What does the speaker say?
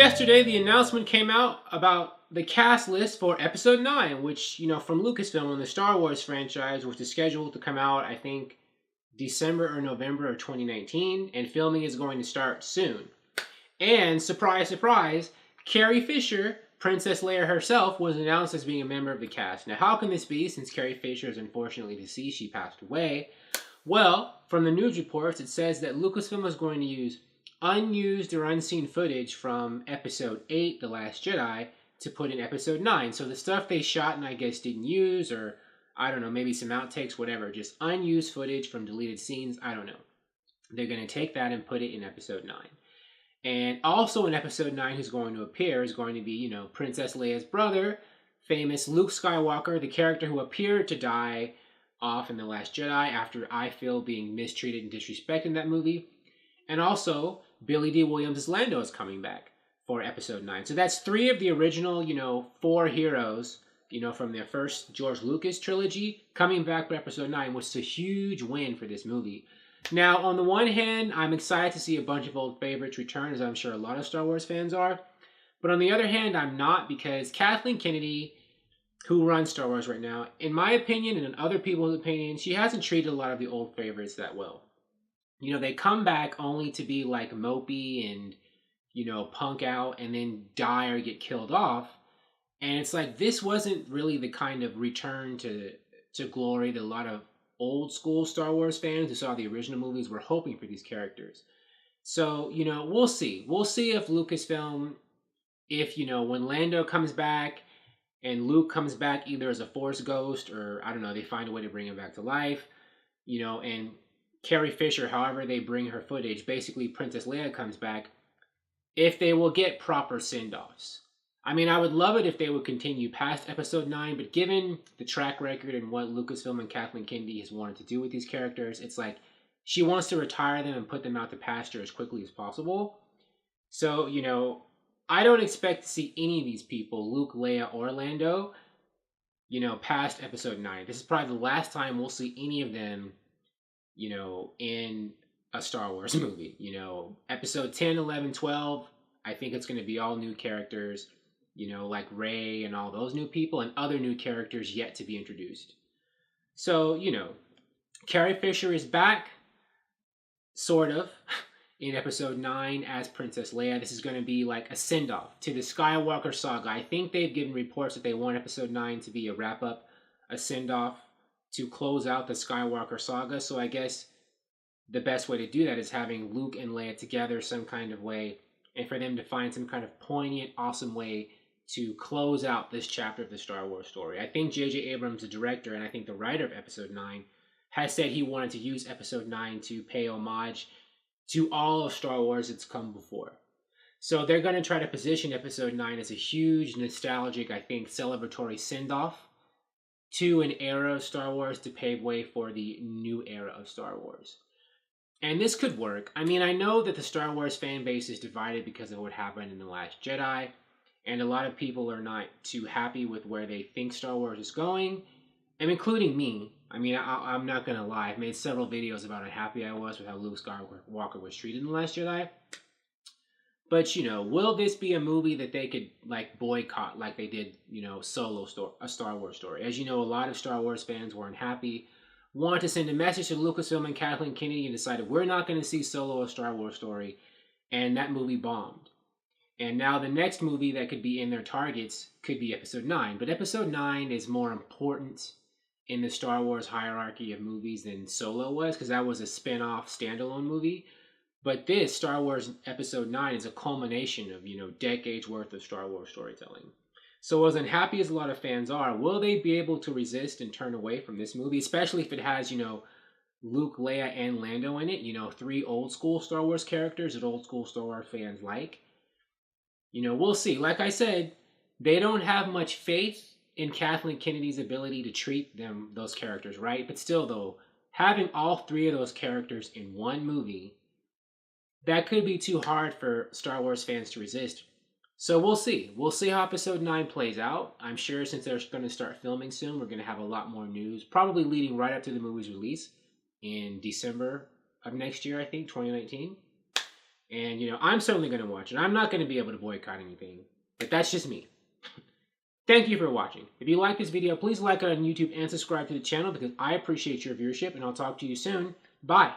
yesterday the announcement came out about the cast list for Episode 9, which, from Lucasfilm on the Star Wars franchise, which is scheduled to come out, I think, December or November of 2019, and filming is going to start soon. And, surprise, surprise, Carrie Fisher, Princess Leia herself, was announced as being a member of the cast. Now, how can this be, since Carrie Fisher is unfortunately deceased? She passed away. Well, from the news reports, it says that Lucasfilm is going to use unused or unseen footage from Episode 8, The Last Jedi, to put in Episode 9. So the stuff they shot and I guess didn't use, or I don't know, maybe some outtakes, whatever, just unused footage from deleted scenes, I don't know. They're going to take that and put it in Episode 9. And also in Episode 9 who's going to appear is going to be, Princess Leia's brother, famous Luke Skywalker, the character who appeared to die off in The Last Jedi after, I feel, being mistreated and disrespected in that movie. And also, Billy D. Williams' Lando is coming back for Episode 9. So that's 3 of the original, 4 heroes, from their first George Lucas trilogy coming back for Episode 9, which is a huge win for this movie. Now, on the one hand, I'm excited to see a bunch of old favorites return, as I'm sure a lot of Star Wars fans are. But on the other hand, I'm not, because Kathleen Kennedy, who runs Star Wars right now, in my opinion and in other people's opinions, she hasn't treated a lot of the old favorites that well. They come back only to be like mopey and, punk out and then die or get killed off. And it's like, this wasn't really the kind of return to glory that a lot of old school Star Wars fans who saw the original movies were hoping for these characters. So, we'll see. We'll see if Lucasfilm, when Lando comes back and Luke comes back either as a Force ghost or, I don't know, they find a way to bring him back to life, and Carrie Fisher, however they bring her footage, basically Princess Leia comes back, if they will get proper send-offs. I mean, I would love it if they would continue past Episode 9, but given the track record and what Lucasfilm and Kathleen Kennedy has wanted to do with these characters, it's like she wants to retire them and put them out to pasture as quickly as possible. So, I don't expect to see any of these people, Luke, Leia, or Lando, past Episode 9. This is probably the last time we'll see any of them in a Star Wars movie. Episode 10, 11, 12, I think it's going to be all new characters, like Rey and all those new people, and other new characters yet to be introduced. So, Carrie Fisher is back, sort of, in Episode 9 as Princess Leia. This is going to be like a send-off to the Skywalker saga. I think they've given reports that they want Episode 9 to be a wrap-up, a send-off, to close out the Skywalker saga. So I guess the best way to do that is having Luke and Leia together some kind of way, and for them to find some kind of poignant, awesome way to close out this chapter of the Star Wars story. I think J.J. Abrams, the director, and I think the writer of Episode 9, has said he wanted to use Episode 9 to pay homage to all of Star Wars that's come before. So they're going to try to position Episode 9 as a huge, nostalgic, I think, celebratory send-off to an era of Star Wars to pave way for the new era of Star Wars. And this could work. I mean, I know that the Star Wars fan base is divided because of what happened in The Last Jedi, and a lot of people are not too happy with where they think Star Wars is going, and including me. I mean, I'm not going to lie. I've made several videos about how happy I was with how Luke Skywalker was treated in The Last Jedi. But, will this be a movie that they could, boycott like they did, a Star Wars story? As you know, a lot of Star Wars fans were unhappy, wanted to send a message to Lucasfilm and Kathleen Kennedy, and decided we're not going to see Solo, a Star Wars story, and that movie bombed. And now the next movie that could be in their targets could be Episode 9. But Episode 9 is more important in the Star Wars hierarchy of movies than Solo was, because that was a spin-off, standalone movie. But this, Star Wars Episode 9, is a culmination of, decades worth of Star Wars storytelling. So as unhappy as a lot of fans are, will they be able to resist and turn away from this movie? Especially if it has, Luke, Leia, and Lando in it. 3 old school Star Wars characters that old school Star Wars fans like. We'll see. Like I said, they don't have much faith in Kathleen Kennedy's ability to treat those characters right. But still, though, having all 3 of those characters in one movie, that could be too hard for Star Wars fans to resist. So we'll see. We'll see how Episode 9 plays out. I'm sure since they're going to start filming soon, we're going to have a lot more news, probably leading right up to the movie's release in December of next year, I think, 2019. And, I'm certainly going to watch it. I'm not going to be able to boycott anything, but that's just me. Thank you for watching. If you like this video, please like it on YouTube and subscribe to the channel because I appreciate your viewership, and I'll talk to you soon. Bye.